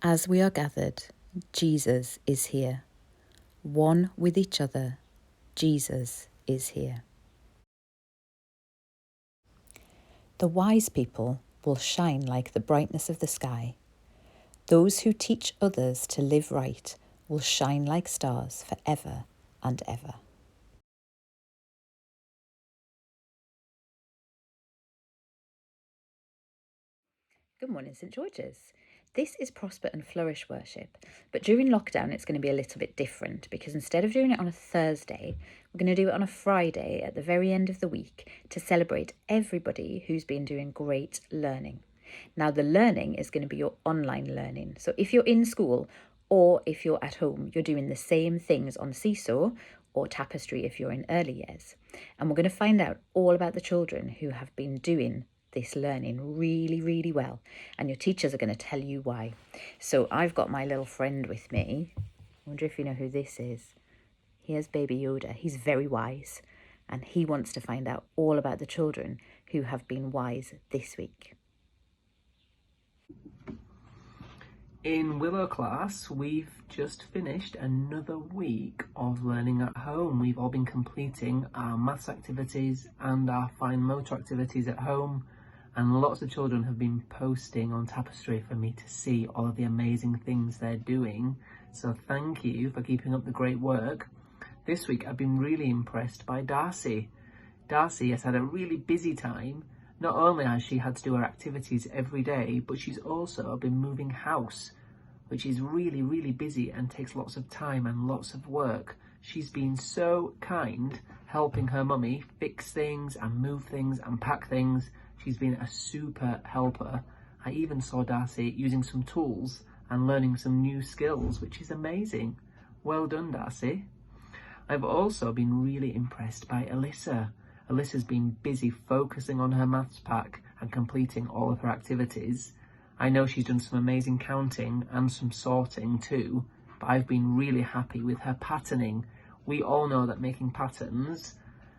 As we are gathered, Jesus is here. One with each other, Jesus is here. The wise people will shine like the brightness of the sky. Those who teach others to live right will shine like stars forever and ever. Good morning, St George's. This is Prosper and Flourish worship, but during lockdown it's going to be a little bit different because instead of doing it on a Thursday, we're going to do it on a Friday at the very end of the week to celebrate everybody who's been doing great learning. Now, the learning is going to be your online learning. So if you're in school or if you're at home, you're doing the same things on Seesaw or Tapestry if you're in early years. And we're going to find out all about the children who have been doing this learning really, really well. And your teachers are going to tell you why. So I've got my little friend with me. I wonder if you know who this is. Here's Baby Yoda. He's very wise. And he wants to find out all about the children who have been wise this week. In Willow class, we've just finished another week of learning at home. We've all been completing our maths activities and our fine motor activities at home, and lots of children have been posting on Tapestry for me to see all of the amazing things they're doing. So thank you for keeping up the great work. This week I've been really impressed by Darcy. Darcy has had a really busy time. Not only has she had to do her activities every day, but she's also been moving house, which is really, really busy and takes lots of time and lots of work. She's been so kind, helping her mummy fix things and move things and pack things. She's been a super helper. I even saw Darcy using some tools and learning some new skills, which is amazing. Well done, Darcy. I've also been really impressed by Alyssa. Alyssa's been busy focusing on her maths pack and completing all of her activities. I know she's done some amazing counting and some sorting too, but I've been really happy with her patterning. We all know that making patterns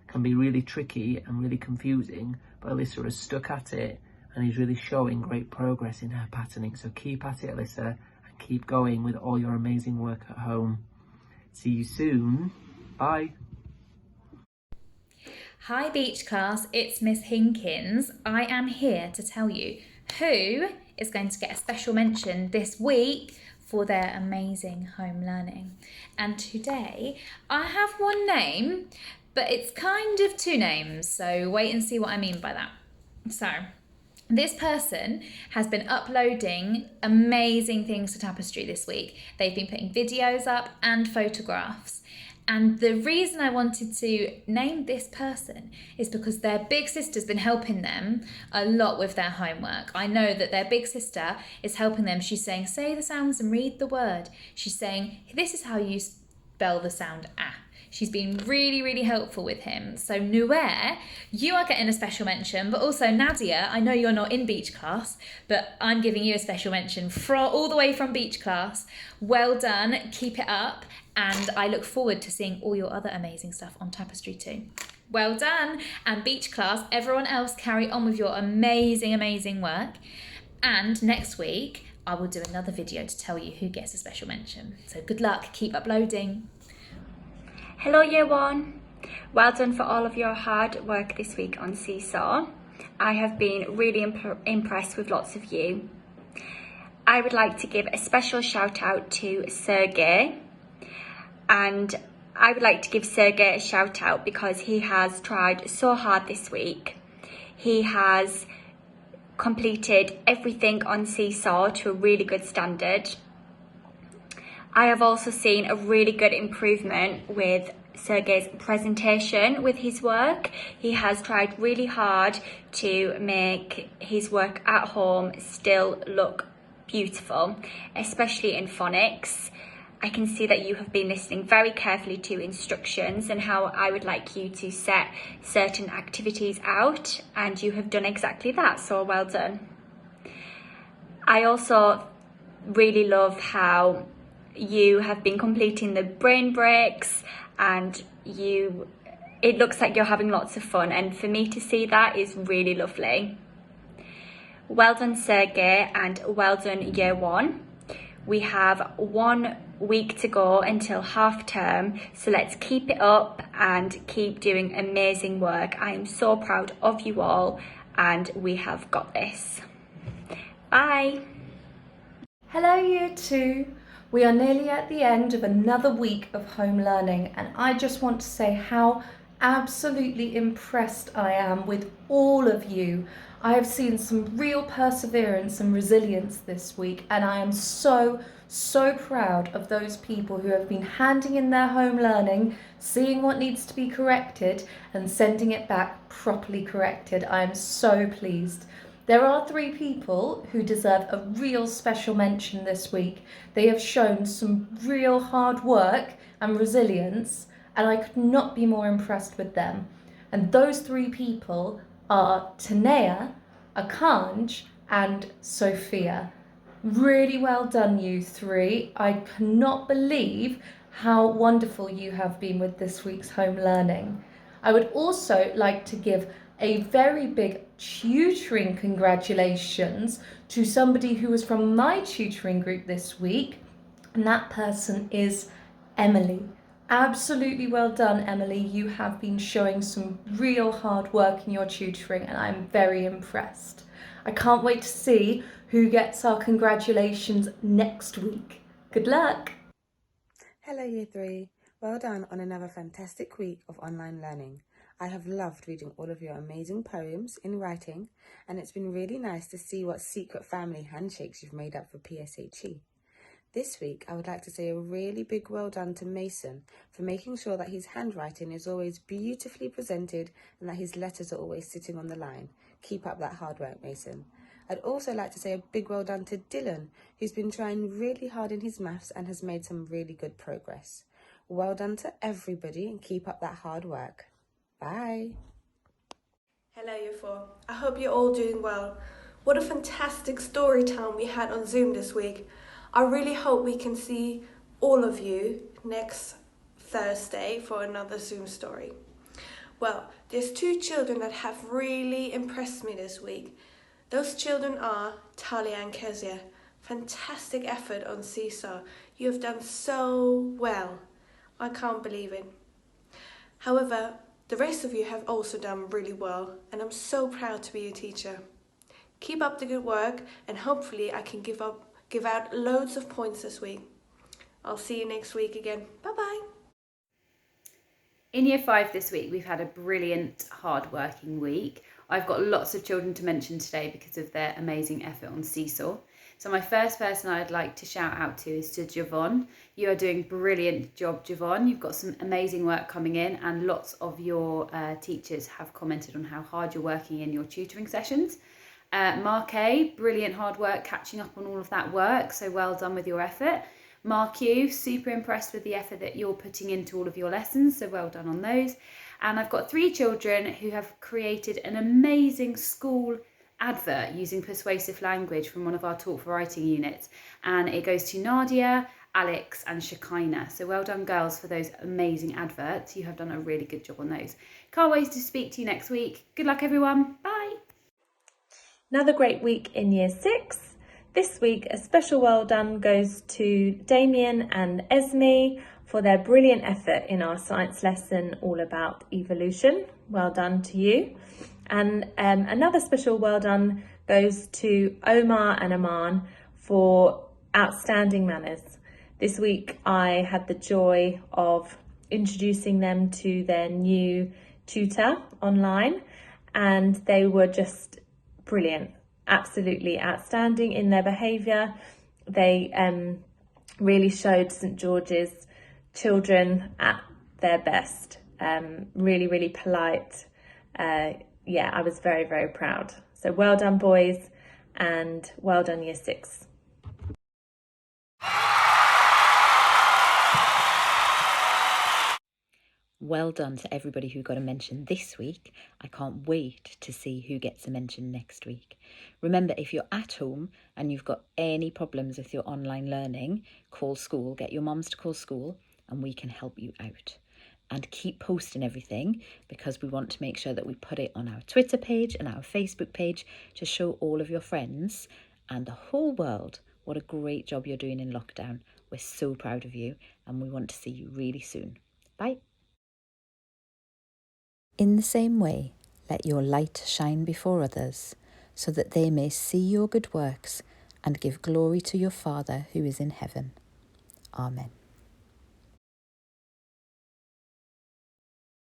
can be really tricky and really confusing, but Alyssa has stuck at it and is really showing great progress in her patterning. So keep at it, Alyssa, and keep going with all your amazing work at home. See you soon. Bye. Hi Beach class, it's Miss Hinkins. I am here to tell you who is going to get a special mention this week for their amazing home learning. And today I have one name, but it's kind of two names, so wait and see what I mean by that. So this person has been uploading amazing things to Tapestry this week. They've been putting videos up and photographs. And the reason I wanted to name this person is because their big sister's been helping them a lot with their homework. I know that their big sister is helping them. She's saying, say the sounds and read the word. She's saying, this is how you spell the sound ah. She's been really, really helpful with him. So Nuer, you are getting a special mention, but also Nadia, I know you're not in beach class, but I'm giving you a special mention all the way from beach class. Well done, keep it up, and I look forward to seeing all your other amazing stuff on Tapestry too. Well done, and beach class, everyone else carry on with your amazing, amazing work. And next week, I will do another video to tell you who gets a special mention. So good luck, keep uploading. Hello Year 1, well done for all of your hard work this week on Seesaw. I have been really impressed with lots of you. I would like to give a special shout out to Sergey, and I would like to give Sergey a shout out because he has tried so hard this week. He has completed everything on Seesaw to a really good standard. I have also seen a really good improvement with Sergey's presentation with his work. He has tried really hard to make his work at home still look beautiful, especially in phonics. I can see that you have been listening very carefully to instructions and how I would like you to set certain activities out, and you have done exactly that, so well done. I also really love how you have been completing the brain breaks, and it looks like you're having lots of fun, and for me to see that is really lovely. Well done Sergey, and well done Year 1. We have 1 week to go until half term, so let's keep it up and keep doing amazing work. I am so proud of you all, and we have got this. Bye. Hello Year 2. We are nearly at the end of another week of home learning, and I just want to say how absolutely impressed I am with all of you. I have seen some real perseverance and resilience this week, and I am so proud of those people who have been handing in their home learning, seeing what needs to be corrected and sending it back properly corrected. I am so pleased. There are 3 people who deserve a real special mention this week. They have shown some real hard work and resilience, and I could not be more impressed with them. And those 3 people are Tanea, Akanj, and Sophia. Really well done, you 3. I cannot believe how wonderful you have been with this week's home learning. I would also like to give a very big tutoring congratulations to somebody who was from my tutoring group this week, and that person is Emily. Absolutely well done, Emily. You have been showing some real hard work in your tutoring, and I'm very impressed. I can't wait to see who gets our congratulations next week. Good luck. Hello Year 3, well done on another fantastic week of online learning. I have loved reading all of your amazing poems in writing, and it's been really nice to see what secret family handshakes you've made up for PSHE. This week I would like to say a really big well done to Mason for making sure that his handwriting is always beautifully presented and that his letters are always sitting on the line. Keep up that hard work, Mason. I'd also like to say a big well done to Dylan, who's been trying really hard in his maths and has made some really good progress. Well done to everybody and keep up that hard work. Bye. Hello Year 4, I hope you're all doing well. What a fantastic story time we had on Zoom this week. I really hope we can see all of you next Thursday for another Zoom story. Well, there's 2 children that have really impressed me this week. Those children are Talia and Kezia. Fantastic effort on Seesaw. You have done so well. I can't believe it. However, the rest of you have also done really well, and I'm so proud to be your teacher. Keep up the good work, and hopefully I can give out loads of points this week. I'll see you next week again. Bye-bye. In Year 5 this week, we've had a brilliant, hard-working week. I've got lots of children to mention today because of their amazing effort on Seesaw. So my first person I'd like to shout out to is to Javon. You are doing a brilliant job, Javon. You've got some amazing work coming in, and lots of your teachers have commented on how hard you're working in your tutoring sessions. Mark A, brilliant hard work catching up on all of that work, so well done with your effort. Mark U, super impressed with the effort that you're putting into all of your lessons, so well done on those. And I've got 3 children who have created an amazing school advert using persuasive language from one of our Talk for Writing units, and it goes to Nadia, Alex and Shekinah. So well done girls for those amazing adverts. You have done a really good job on those. Can't wait to speak to you next week. Good luck everyone. Bye. Another great week in Year 6. This week a special well done goes to Damien and Esme for their brilliant effort in our science lesson all about evolution. Well done to you. And another special well done goes to Omar and Aman for outstanding manners. This week I had the joy of introducing them to their new tutor online, and they were just brilliant, absolutely outstanding in their behaviour. They really showed St George's children at their best. Really polite. Yeah, I was very proud. So well done boys, and well done Year 6. Well done to everybody who got a mention this week. I can't wait to see who gets a mention next week. Remember, if you're at home and you've got any problems with your online learning, call school, get your mums to call school, and we can help you out. And keep posting everything, because we want to make sure that we put it on our Twitter page and our Facebook page to show all of your friends and the whole world What a great job you're doing in lockdown. We're so proud of you and we want to see you really soon. Bye. In the same way, let your light shine before others, so that they may see your good works and give glory to your Father who is in heaven. Amen.